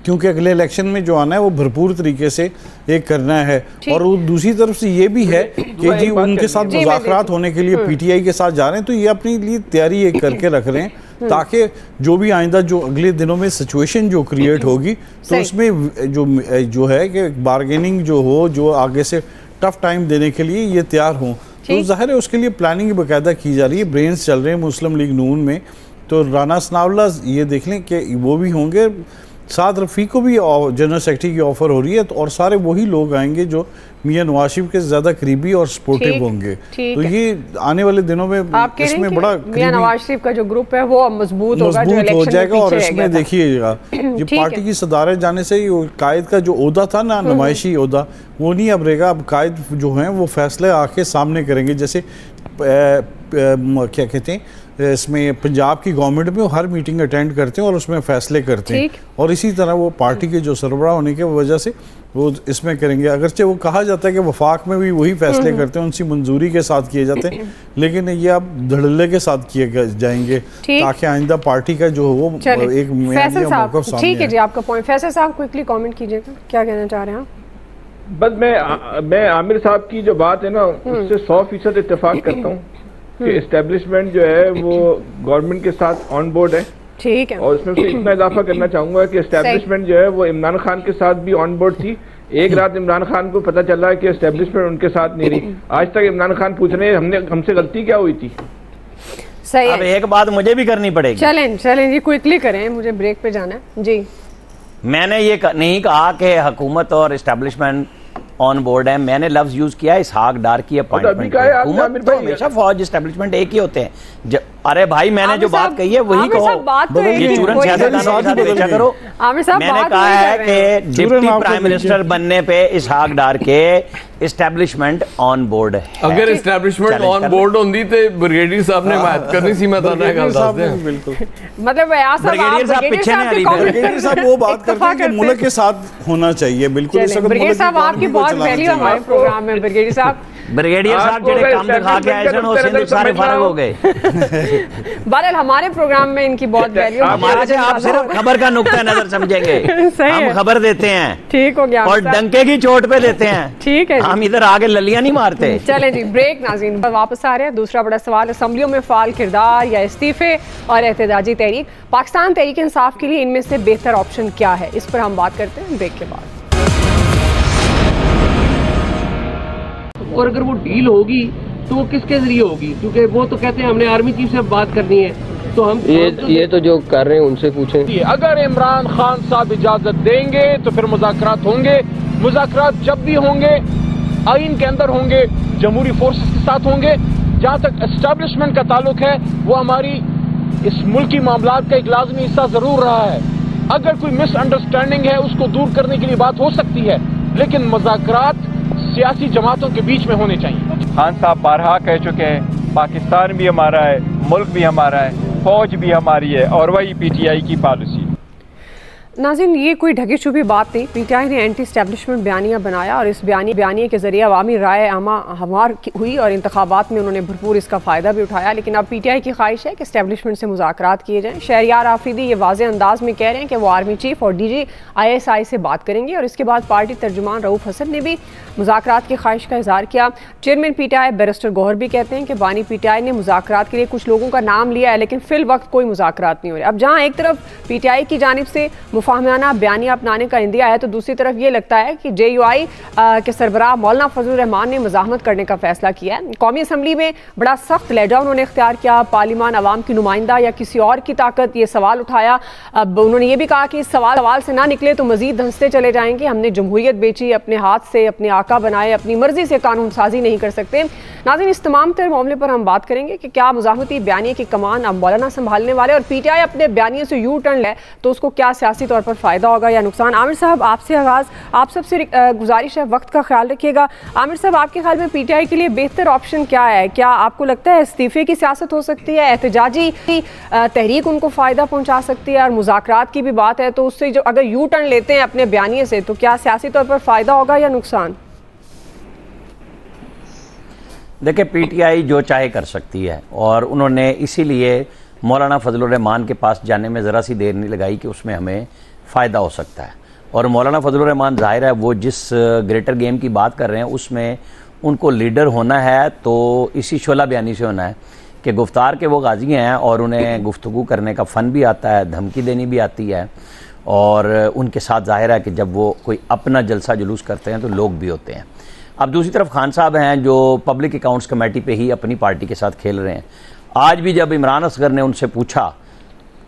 क्योंकि अगले इलेक्शन में जो आना है वो भरपूर तरीके से एक करना है। और दूसरी तरफ से ये भी है कि जी उनके साथ मुज़ाकरात होने के लिए पीटीआई के साथ जा रहे हैं, तो ये अपने लिए तैयारी एक करके रख रहे हैं ताकि जो भी आइंदा जो अगले दिनों में सिचुएशन जो क्रिएट होगी तो उसमें जो है कि बारगेनिंग जो हो, जो आगे से टफ टाइम देने के लिए ये तैयार हों। तो जाहिर है उसके लिए प्लानिंग बाकायदा की जा रही है, ब्रेन्स चल रहे हैं मुस्लिम लीग नून में। तो राना सनाउल्लाह ये देख लें कि वो भी होंगे, साथ रफ़ीक को भी जनरल सेक्रेटरी की ऑफर हो रही है, तो और सारे वही लोग आएंगे जो मियां नवाज शरीफ के ज़्यादा करीबी और सपोर्टिव होंगे। तो ये आने वाले दिनों में इसमें बड़ा मियां नवाज शरीफ का जो ग्रुप है वो मजबूत हो जाएगा। और इसमें देखिएगा ये पार्टी की सदारत जाने से कायद का जो ओहदा था ना, नुमाइशी ओहदा, वो नहीं अब रहेगा। अब कायद जो हैं वो फैसले आके सामने करेंगे। जैसे क्या कहते हैं, इसमें पंजाब की गवर्नमेंट में वो हर मीटिंग अटेंड करते हैं और उसमें फैसले करते हैं, और इसी तरह वो पार्टी के जो सरबराह होने की वजह से वो इसमें करेंगे। अगरचे वो कहा जाता है कि वफाक में भी वही फैसले करते हैं, उनकी मंजूरी के साथ किए जाते हैं, लेकिन ये अब धड़ल्ले के साथ किए जाएंगे ताकि आइंदा पार्टी का जो वो एक मौक़िफ़ सामने। ठीक है जी, आपका पॉइंट। फैसल साहब क्विकली कमेंट कीजिएगा, क्या कहना चाह रहे हैं आप? बस मैं आमिर साहब की जो बात है ना उससे 100% इत्तेफाक करता हूँ कि एस्टेब्लिशमेंट जो है वो गवर्नमेंट के साथ ऑन बोर्ड है। ठीक है। और उसमें से इतना इजाफा करना चाहूंगा कि एस्टेब्लिशमेंट जो है वो इमरान खान के साथ भी ऑन बोर्ड थी। एक रात इमरान खान को पता चला कि एस्टेब्लिशमेंट उनके साथ नहीं रही। आज तक इमरान खान पूछ रहे हैं हमसे गलती क्या हुई थी। सही अब एक बात मुझे भी करनी पड़ेगी। चलें जी, क्विकली करें, मुझे ब्रेक पे जाना है जी। मैंने ये नहीं कहा कि हुकूमत और एस्टेब्लिशमेंट ऑन बोर्ड है, मैंने लफ्ज यूज किया इसहाक डार की अपॉइंटमेंट। हुकूमत तो हमेशा फौज एस्टेब्लिशमेंट एक ही होते हैं। अरे भाई मैंने जो बात कही है वही कहो, ये चूरन सियासतदानों करो। मैंने कहा है कि डिप्टी प्राइम मिनिस्टर बनने पे इसहाक डार के एस्टेब्लिशमेंट ऑन बोर्ड है। अगर एस्टेब्लिशमेंट ऑन बोर्ड होती तो ब्रिगेडियर साहब ने बात करनी सी। मैं बिल्कुल मतलब ब्रिगेडियर साहब पीछे नहीं आ रही। ब्रिगेडियर साहब वो बात करते हैं कि मुल्क के साथ होना चाहिए। बिल्कुल ब्रिगेडियर साहब आपकी बहुत वैल्यू हमारे प्रोग्राम में। ब्रिगेडियर साहब जेडे काम दिखा के आए सन सिंध सारे फर्क हो गए। बहरहाल हमारे प्रोग्राम में इनकी बहुत वैल्यू। हमारे से आप सिर्फ खबर का नुक्ता नजर समझेंगे। हम खबर देते हैं, ठीक हो गया, और डंके की चोट पे देते हैं। ठीक है, हम इधर आगे ललियां नहीं मारते। चलें जी, ब्रेक। नाज़रीन वापस आ रहे हैं। दूसरा बड़ा सवाल, असम्बलियों में फाल किरदार या इस्तीफे और एहतजाजी तहरीक, पाकिस्तान तहरीक इंसाफ के लिए इनमें से बेहतर ऑप्शन क्या है? इस पर हम बात करते हैं ब्रेक के बाद। और अगर वो डील होगी तो वो किसके जरिए होगी? क्योंकि वो तो कहते हैं हमने आर्मी चीफ से बात करनी है, तो हम ये तो जो कर रहे हैं उनसे पूछें। अगर इमरान खान साहब इजाजत देंगे तो फिर मुज़ाकरात होंगे। मुज़ाकरात जब भी होंगे आइन के अंदर होंगे, जमहूरी फोर्सेस के साथ होंगे। जहाँ तक एस्टेब्लिशमेंट का ताल्लुक है वो हमारी इस मुल्की मामलात का एक लाजमी हिस्सा जरूर रहा है। अगर कोई मिसअंडरस्टैंडिंग है उसको दूर करने के लिए बात हो सकती है, लेकिन मुज़ाकरात सियासी जमातों के बीच में होने चाहिए। खान साहब बारहा कह चुके हैं पाकिस्तान भी हमारा है, मुल्क भी हमारा है, फौज भी हमारी है, और वही पीटीआई की पॉलिसी। नाज़रीन ये कोई ढकी छुपी बात नहीं। पीटीआई ने एंटी स्टैब्लिशमेंट बयानिया बनाया और इस बयानिए के जरिए अवामी राय आमा हमार हुई और इंतखाबात में उन्होंने भरपूर इसका फ़ायदा भी उठाया। लेकिन अब पीटीआई की ख्वाहिश है कि स्टैब्लिशमेंट से मुज़ाकरात किए जाएँ। शहरियार आफरीदी ये वाज़ेह अंदाज में कह रहे हैं कि वो आर्मी चीफ और डीजी ISI से बात करेंगे। और इसके बाद पार्टी तर्जुमान रऊफ हसन ने भी मुज़ाकरात की ख्वाहिश का इजहार किया। चेयरमैन पीटीआई बैरिस्टर गौहर भी कहते हैं कि बानी पीटीआई ने मुज़ाकरात के लिए कुछ लोगों का नाम लिया है, लेकिन फिल वक्त कोई मुज़ाकरात नहीं हो रहे। अब जहाँ एक तरफ पीटीआई की जानिब से मुफाहमाना बयानिया अपनाने का इंदिया है, तो दूसरी तरफ ये लगता है कि JUI के सरबराह मौलाना फजलुर रहमान ने मुज़ाहमत करने का फैसला किया है। कौमी असम्बली में बड़ा सख्त लहजा उन्होंने इख्तियार किया। पार्लिमान अवाम की नुमाइंदा या किसी और की ताकत, ये सवाल उठाया। अब उन्होंने ये भी कहा कि इस सवाल से ना निकले तो मजीद धंसते चले जाएंगे। हमने जमहूरियत बेची, अपने हाथ से अपने आका बनाए, अपनी मर्जी से कानून साजी नहीं कर सकते। नाज़रीन इस तमाम तर मामले पर हम बात करेंगे कि क्या मुज़ाहमती बयानिए की कमान अब मौलाना संभालने वाले, और पीटीआई अपने बयानिए से यू टर्न ले तो उसको क्या सियासी तौर पर फ़ायदा होगा या नुकसान? आमिर साहब आपसे आगाज़, आप सबसे गुजारिश है वक्त का ख्याल रखिएगा। आमिर साहब आपके ख्याल में पीटीआई के लिए बेहतर ऑप्शन क्या है? क्या आपको लगता है इस्तीफे की सियासत हो सकती है, एहतजाजी तहरीक उनको फ़ायदा पहुँचा सकती है, और मुज़ाकरात की भी बात है तो उससे जो अगर यू टर्न लेते हैं अपने बयानिए से तो क्या सियासी तौर पर फ़ायदा होगा या नुकसान? देखिए पीटीआई जो चाहे कर सकती है, और उन्होंने इसीलिए मौलाना फजलुर रहमान के पास जाने में ज़रा सी देर नहीं लगाई कि उसमें हमें फ़ायदा हो सकता है। और मौलाना फजलुर रहमान ज़ाहिर है वो जिस ग्रेटर गेम की बात कर रहे हैं उसमें उनको लीडर होना है तो इसी शोला बयानी से होना है कि गुफ्तार के वो गाजी हैं और उन्हें गुफ्तगू करने का फ़न भी आता है, धमकी देनी भी आती है, और उनके साथ ज़ाहिर है कि जब वो कोई अपना जलसा जुलूस करते हैं तो लोग भी होते हैं। अब दूसरी तरफ खान साहब हैं जो पब्लिक अकाउंट्स कमेटी पे ही अपनी पार्टी के साथ खेल रहे हैं। आज भी जब इमरान असगर ने उनसे पूछा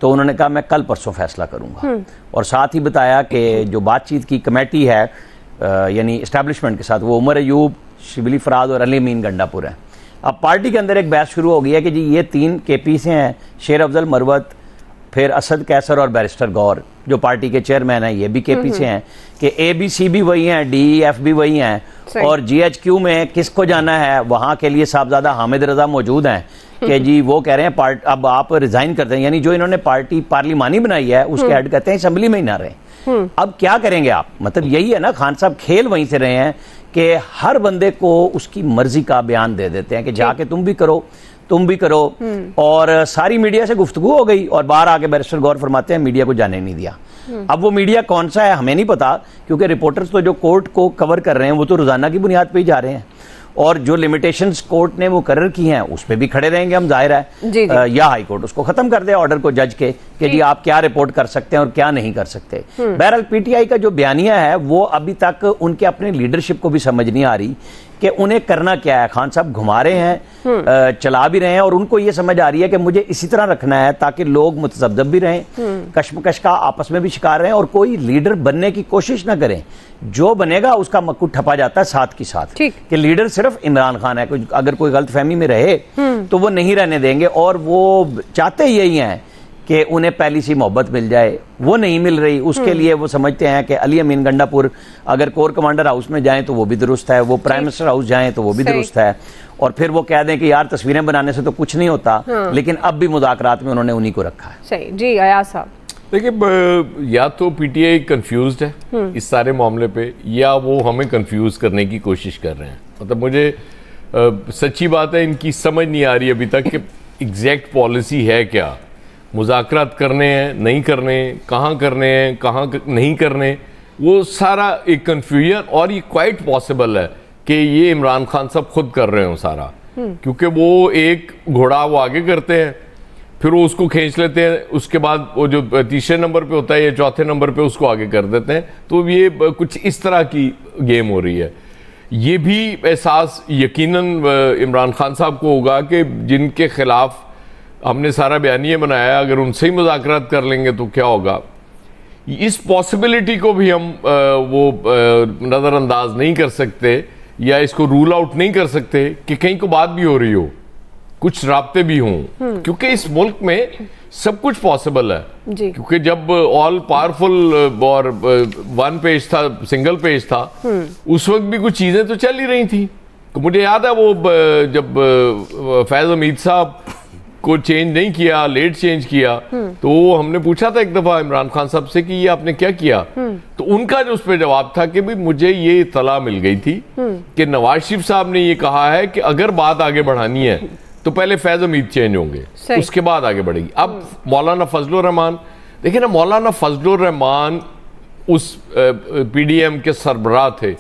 तो उन्होंने कहा मैं कल परसों फैसला करूंगा, और साथ ही बताया कि जो बातचीत की कमेटी है यानी इस्टेब्लिशमेंट के साथ वो उमर अयूब, शिबली फराज और अली अमीन गंडापुर हैं। अब पार्टी के अंदर एक बहस शुरू हो गई है कि जी ये 3 KP से हैं, शेर अफजल मरवत, फिर असद कैसर और बैरिस्टर गौर जो पार्टी के चेयरमैन हैं ये भी KP से हैं, कि ABC भी वही हैं, DEF भी वही हैं, और GHQ में किसको जाना है वहाँ के लिए साहबजादा हामिद रजा मौजूद हैं कि जी वो कह रहे हैं अब आप रिजाइन करते हैं, यानी जो इन्होंने पार्टी पार्लिमानी बनाई है उसके हेड कहते हैं असेंबली में ही ना रहे। अब क्या करेंगे आप? मतलब यही है ना, खान साहब खेल वहीं से रहे हैं कि हर बंदे को उसकी मर्जी का बयान दे देते हैं कि जाके तुम भी करो तुम भी करो, और सारी मीडिया से गुफ्तगू हो गई और बाहर आके बैरिस्टर गौर फरमाते हैं मीडिया को जाने नहीं दिया। अब वो मीडिया कौन सा है हमें नहीं पता, क्योंकि रिपोर्टर्स तो जो कोर्ट को कवर कर रहे हैं वो तो रोजाना की बुनियाद पे ही जा रहे हैं, और जो लिमिटेशंस कोर्ट ने मुकर्रर की हैं उस पर भी खड़े रहेंगे हम, जाहिर है या हाई कोर्ट उसको खत्म कर दे ऑर्डर को, जज के कि जी आप क्या रिपोर्ट कर सकते हैं और क्या नहीं कर सकते। बहरहाल PTI का जो बयानिया है वो अभी तक उनके अपने लीडरशिप को भी समझ नहीं आ रही कि उन्हें करना क्या है। खान साहब घुमा रहे हैं, चला भी रहे हैं, और उनको ये समझ आ रही है कि मुझे इसी तरह रखना है ताकि लोग मुतज़ब्ज़ब भी रहें, कश्मकश का आपस में भी शिकार रहें, और कोई लीडर बनने की कोशिश ना करें। जो बनेगा उसका मक्कू ठपा जाता है साथ की साथ कि लीडर सिर्फ इमरान खान है, अगर कोई गलतफहमी में रहे तो वो नहीं रहने देंगे, और वो चाहते यही हैं कि उन्हें पहली सी मोहब्बत मिल जाए, वो नहीं मिल रही, उसके लिए वो समझते हैं कि अली अमीन गंडापुर अगर कोर कमांडर हाउस में जाएं तो वो भी दुरुस्त है, वो प्राइम मिनिस्टर हाउस जाएं तो वो भी दुरुस्त है, और फिर वो कह दें कि यार तस्वीरें बनाने से तो कुछ नहीं होता, लेकिन अब भी मुज़ाकरात में उन्होंने उन्हीं को रखा है। सही जी। अयाज साहब देखिए, या तो PTI कंफ्यूज्ड है इस सारे मामले पे, या वो हमें कंफ्यूज करने की कोशिश कर रहे हैं। मतलब मुझे सच्ची बात है इनकी समझ नहीं आ रही अभी तक कि एग्जैक्ट पॉलिसी है क्या, मुज़ाकरात करने हैं नहीं करने, कहाँ करने हैं कहाँ नहीं करने, वो सारा एक कन्फ्यूजन। और ये क्वाइट पॉसिबल है कि ये इमरान खान साहब खुद कर रहे हो सारा, क्योंकि वो एक घोड़ा वो आगे करते हैं, फिर वो उसको खींच लेते हैं, उसके बाद वो जो तीसरे नंबर पे होता है या चौथे नंबर पे उसको आगे कर देते हैं। तो ये कुछ इस तरह की गेम हो रही है। ये भी एहसास यकीनन इमरान खान साहब को होगा कि जिनके खिलाफ हमने सारा बयानिया बनाया, अगर उनसे ही मुज़ाकरात कर लेंगे तो क्या होगा। इस पॉसिबिलिटी को भी हम नज़रअंदाज नहीं कर सकते, या इसको रूल आउट नहीं कर सकते कि कहीं को बात भी हो रही हो, कुछ राब्ते भी हों, क्योंकि इस मुल्क में सब कुछ पॉसिबल है। क्योंकि जब ऑल पावरफुल और वन पेज था, सिंगल पेज था, उस वक्त भी कुछ चीजें तो चल ही रही थी। तो मुझे याद है वो जब फैज हमीद साहब को चेंज नहीं किया, लेट चेंज किया, तो हमने पूछा था एक दफा इमरान खान साहब से कि ये आपने क्या किया, तो उनका जो उस पर जवाब था कि भाई मुझे ये इत्तला मिल गई थी कि नवाज शरीफ साहब ने ये कहा है कि अगर बात आगे बढ़ानी है तो पहले फैज हमीद चेंज होंगे, उसके बाद आगे बढ़ेगी। अब मौलाना फजलुर रहमान, देखिए ना, मौलाना फजलुर रहमान उस PDM के सरबराह थे,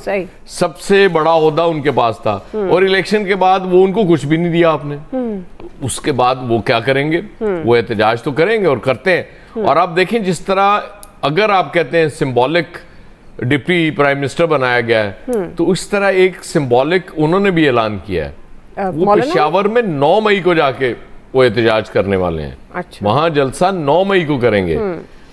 सबसे बड़ा ओहदा उनके पास था, और इलेक्शन के बाद वो उनको कुछ भी नहीं दिया आपने। उसके बाद वो क्या करेंगे, वो एहतजाज तो करेंगे और करते हैं। और आप देखें जिस तरह, अगर आप कहते हैं सिंबॉलिक डिप्टी प्राइम मिनिस्टर बनाया गया है, तो उस तरह एक सिंबॉलिक उन्होंने भी ऐलान किया है। वो पेशावर में 9 मई को जाके वो एहतजाज करने वाले हैं। अच्छा। वहां जलसा 9 मई को करेंगे।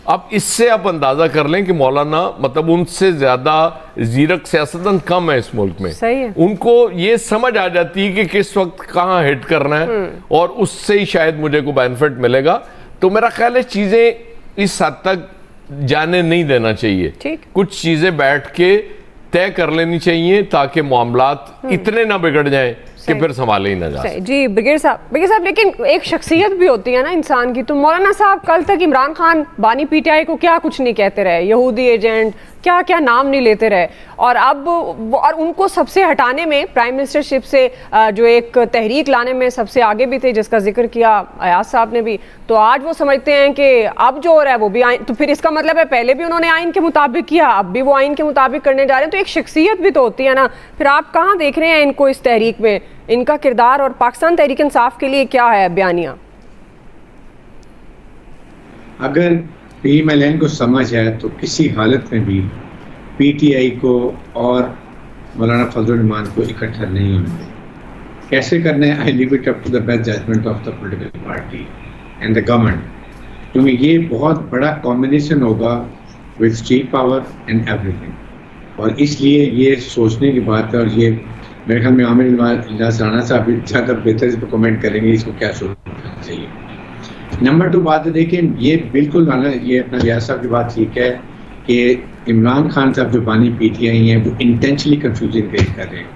अब इससे आप अंदाजा कर लें कि मौलाना मतलब उनसे ज्यादा जीरक सियासतदान कम है इस मुल्क में। सही है। उनको ये समझ आ जाती है कि किस वक्त कहाँ हिट करना है, और उससे ही शायद मुझे को बेनिफिट मिलेगा। तो मेरा ख्याल है चीजें इस हद तक जाने नहीं देना चाहिए, कुछ चीजें बैठ के तय कर लेनी चाहिए ताकि मामलात इतने ना बिगड़ जाएं कि फिर संभाले ही ना जा सके। जी ब्रिगेड साहब, लेकिन एक शख्सियत भी होती है ना इंसान की। तो मौलाना साहब कल तक इमरान खान बानी PTI को क्या कुछ नहीं कहते रहे, यहूदी एजेंट, क्या क्या नाम नहीं लेते रहे। और अब और उनको सबसे हटाने में, प्राइम मिनिस्टरशिप से जो एक तहरीक लाने में सबसे आगे भी थे, जिसका जिक्र किया अयाज साहब ने भी, तो आज वो समझते हैं कि अब जो हो रहा है वो भी आइन, तो फिर इसका मतलब है पहले भी उन्होंने आइन के मुताबिक किया, अब भी वो आइन के मुताबिक करने जा रहे हैं। तो एक शख्सियत भी तो होती है ना। फिर आप कहाँ देख रहे हैं इनको इस तहरीक में, इनका किरदार, और पाकिस्तान तहरीक इंसाफ के लिए क्या है बयानिया? अगर PMLN को समझ है तो किसी हालत में भी PTI को और मौलाना फजलुर रहमान को इकट्ठा नहीं होने। कैसे करना है, I leave it up to the best judgement of the political party and the government, क्योंकि ये बहुत बड़ा कॉम्बिनेशन होगा with state power and everything. और इसलिए ये सोचने की बात है, और ये मेरे ख्याल में आमिर इलियास राणा साहब भी ज़्यादा बेहतर इस पर कमेंट करेंगे इसको क्या सोचना चाहिए। नंबर 2 बात है, देखिए ये बिल्कुल ये अपना रियाज साहब की बात ठीक है कि इमरान खान साहब जो बानी PTI हैं वो इंटेंशनली कंफ्यूजिंग क्रिएट कर रहे हैं।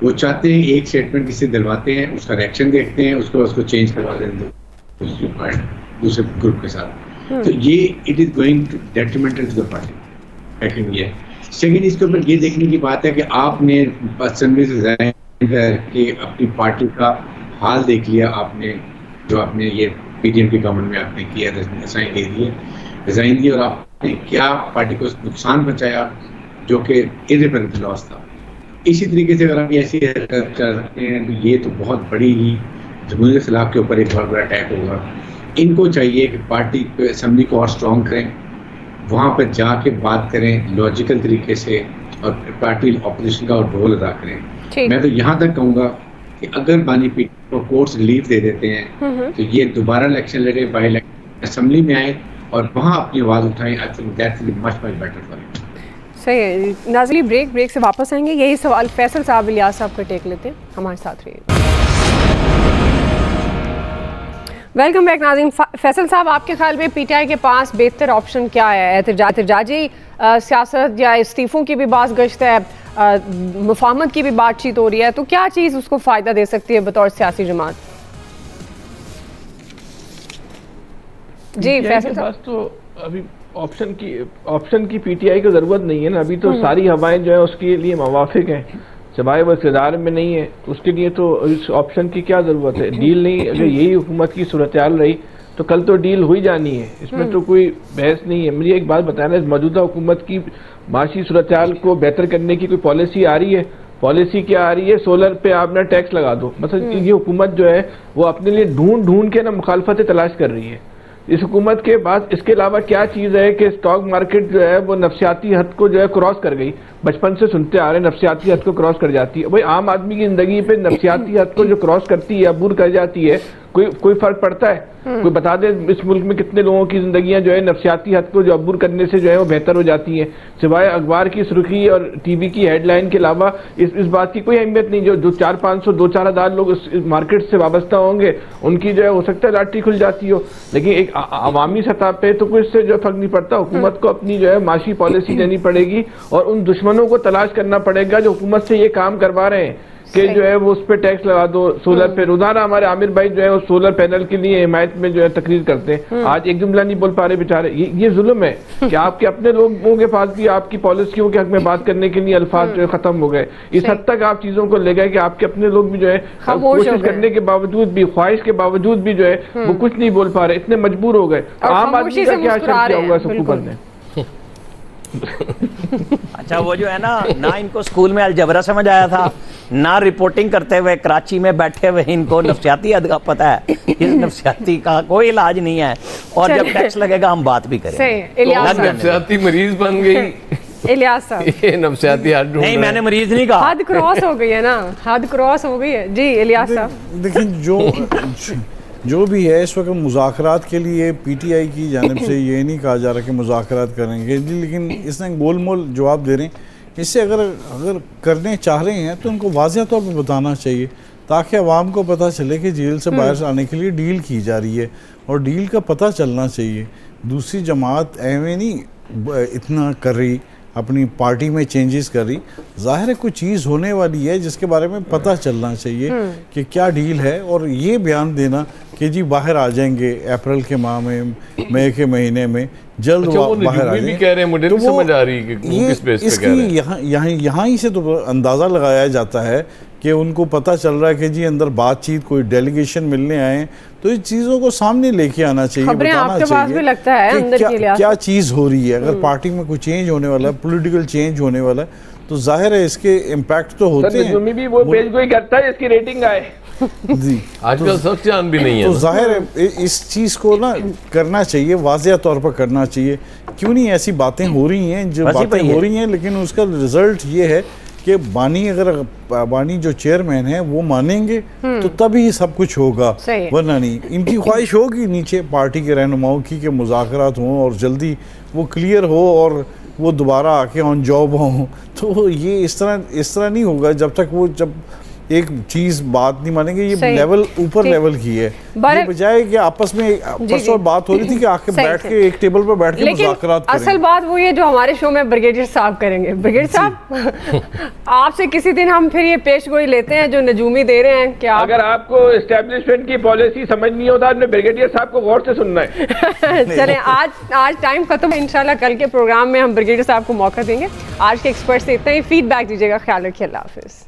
वो चाहते हैं एक स्टेटमेंट किसी दिलवाते हैं, उसका रिएक्शन देखते हैं, उसको चेंज करवा देंगे दूसरे ग्रुप के साथ। तो ये it is going to detrimental to the party. ये सेकेंड, इसके ऊपर ये देखने की बात है कि आपने असेंबली से रिजाइन करके अपनी पार्टी का हाल देख लिया, आपने जो आपने ये PDM की गवर्नमेंट में आपने किया, रिजाइन दिया, और आपने क्या पार्टी को नुकसान पहुंचाया जो कि इर्रिपरेबल लॉस था। इसी तरीके से अगर हम ऐसी हरकत करते हैं तो ये तो बहुत बड़ी ही जमहूरियत खिलाफ के ऊपर एक बहुत बड़ा अटैक होगा। इनको चाहिए कि पार्टी असेंबली को और स्ट्रॉन्ग करें, वहाँ पर जाके बात करें लॉजिकल तरीके से, और पार्टी अपोजिशन का रोल अदा करें। मैं तो यहाँ तक कहूँगा कि अगर बानी PTI को कोर्ट्स रिलीफ दे देते हैं तो ये दोबारा इलेक्शन लड़े, बाई इलेक्शन असेंबली में आए और वहाँ अपनी आवाज़ उठाएं। I think that will be much better for it. सही है नाज़रीन, ब्रेक से वापस आएंगे। यही सवाल फैसल साहब, इलियास साहब का टेक लेते हैं, हमारे साथ रहिए। वेलकम बैक नाज़रीन। फैसल साहब, आपके ख्याल में PTI के पास बेहतर ऑप्शन क्या है? एहतजाजी सियासत या इस्तीफ़ों की भी बात गश्त है, मुफाहमत की भी बातचीत हो रही है, तो क्या चीज़ उसको फ़ायदा दे सकती है बतौर सियासी जमात? जी फैसल साहब, तो अभी ऑप्शन की PTI की ज़रूरत नहीं है ना। अभी तो सारी हवाएं जो है उसके लिए मुवाफिक हैं, जमाए वो इक़्तिदार में नहीं है, उसके लिए तो इस ऑप्शन की क्या ज़रूरत है? डील नहीं, अगर यही हुकूमत की सूरत हाल रही तो कल तो डील हो ही जानी है, इसमें तो कोई बहस नहीं है। मुझे एक बात बताना, इस मौजूदा हुकूमत की माशी सूरत हाल को बेहतर करने की कोई पॉलिसी आ रही है? पॉलिसी क्या आ रही है? सोलर पे आपने टैक्स लगा दो। मतलब ये हुकूमत जो है वो अपने लिए ढूंढ के ना मुखालफतें तलाश कर रही है। इस हुकूमत के बाद इसके अलावा क्या चीज़ है कि स्टॉक मार्केट जो है वो नफसियाती हद को जो है क्रॉस कर गई। बचपन से सुनते आ रहे हैं नफसियाती हद को क्रॉस कर जाती है। भाई आम आदमी की जिंदगी पे नफसियाती हद को जो क्रॉस करती है, अबूर कर जाती है, कोई फर्क पड़ता है? कोई बता दे इस मुल्क में कितने लोगों की जिंदगियां जो है नफसियाती हद को जो अबूर करने से जो है वो बेहतर हो जाती हैं? सिवाय अखबार की सुर्खी और टीवी की हेडलाइन के अलावा इस बात की कोई अहमियत नहीं। जो 400-500 2-4 हज़ार लोग इस मार्केट से वाबस्ता होंगे, उनकी जो है हो सकता है लॉटरी खुल जाती हो, लेकिन एक अवामी सतह पे तो कोई इससे जो फर्क नहीं पड़ता। हुकूमत को अपनी जो है माशी पॉलिसी देनी पड़ेगी और उन दुश्मनों को तलाश करना पड़ेगा जो हुकूमत से ये काम करवा रहे हैं कि जो है वो उस पर टैक्स लगा दो, सोलर पे। रोजाना हमारे आमिर भाई जो है वो सोलर पैनल के लिए हिमायत में जो है तकरीर करते हैं, आज एक जुमला नहीं बोल पा रहे बेचारे। ये जुल्म है कि आपके अपने लोगों के पास भी आपकी पॉलिसियों के हक में बात करने के लिए अल्फाज जो है खत्म हो गए। इस हद तक आप चीजों को ले गए कि आपके अपने लोग भी जो है कोशिश करने के बावजूद भी, ख्वाहिश के बावजूद भी जो है वो कुछ नहीं बोल पा रहे, इतने मजबूर हो गए। आम आदमी का क्या असर किया होगा हुकूमत ने? अच्छा, वो जो है ना इनको स्कूल में अलजबरा समझ आया था, ना रिपोर्टिंग करते हुए कराची में बैठे हुए इनको नफ्सियाती हद का पता है। इस नफ्सियाती का कोई इलाज नहीं है, और जब टैक्स लगेगा हम बात भी करेंगे। नफ्सियाती मरीज बन गई इलियास साहब, ये नफ्सियाती हद नहीं, मैंने मरीज नहीं कहा, हद क्रॉस हो गई है ना, हद क्रॉस हो गई है। जी इलियास साहब, देखिए जो भी है इस वक्त मुज़ाकरात के लिए PTI की जानिब से ये नहीं कहा जा रहा कि मुज़ाकरात करेंगे, लेकिन इसने गोल मोल जवाब दे रहे हैं। इससे अगर करने चाह रहे हैं तो उनको वाज़ेह तौर पर बताना चाहिए ताकि अवाम को पता चले कि जेल से बाहर आने के लिए डील की जा रही है, और डील का पता चलना चाहिए। दूसरी जमात एवं नहीं इतना कर रही अपनी पार्टी में चेंजेस करी, जाहिर है कुछ चीज़ होने वाली है जिसके बारे में पता चलना चाहिए कि क्या डील है। और ये बयान देना कि जी बाहर आ जाएंगे अप्रैल के माह में, मई के महीने में जल्द बाहर आ जाएंगे, कह रहे हैं, मुझे नहीं समझ आ रही कि ये किस बेस पे कह रहे हैं। यहाँ ही से तो अंदाज़ा लगाया जाता है कि उनको पता चल रहा है कि जी अंदर बातचीत, कोई डेलीगेशन मिलने आए, तो इस चीज़ों को सामने लेके आना चाहिए, बताना चाहिए लगता है कि क्या चीज़ हो रही है। अगर पार्टी में कोई चेंज होने वाला है, पॉलिटिकल चेंज होने वाला है, तो जाहिर है इसके इम्पैक्ट तो होते हैं। भी वो पेज कोई करता है इसकी रेटिंग आए जी आजकल सख्त जान भी नहीं है, तो जाहिर है इस चीज़ को ना करना चाहिए, वाज़ेह तौर पर करना चाहिए। क्यों नहीं ऐसी बातें हो रही हैं, जो बातें हो रही हैं, लेकिन उसका रिजल्ट ये है कि बानी जो चेयरमैन है वो मानेंगे तो तभी सब कुछ होगा, वरना नहीं। इनकी ख्वाहिश होगी नीचे पार्टी के रहनुमाओं की कि मुज़ाकरात हों और जल्दी वो क्लियर हो और वो दोबारा आके ऑन जॉब हों, तो ये इस तरह नहीं होगा जब तक वो एक चीज बात नहीं मानेंगे। ये लेवल ऊपर लेवल की है, ये बजाय कि आपस में परसों बात हो रही थी कि आके बैठ के एक टेबल पर बैठ के मुज़ाकरात करें। असल बात वो ये जो हमारे शो में ब्रिगेडियर साहब करेंगे। ब्रिगेडियर साहब आपसे किसी दिन हम फिर ये पेशगोई लेते हैं जो नजूमी दे रहे हैं कि अगर आपको एस्टेब्लिशमेंट की पॉलिसी समझ नहीं होता, आपने ब्रिगेडियर साहब को गौर से सुनना है। चलें, आज टाइम खत्म, इंशाल्लाह कल के प्रोग्राम में हम ब्रिगेडियर साहब को मौका देंगे। आज के एक्सपर्ट से इतना ही, फीडबैक दीजिएगा। ख्याल रखिए, अल्लाह हाफिज।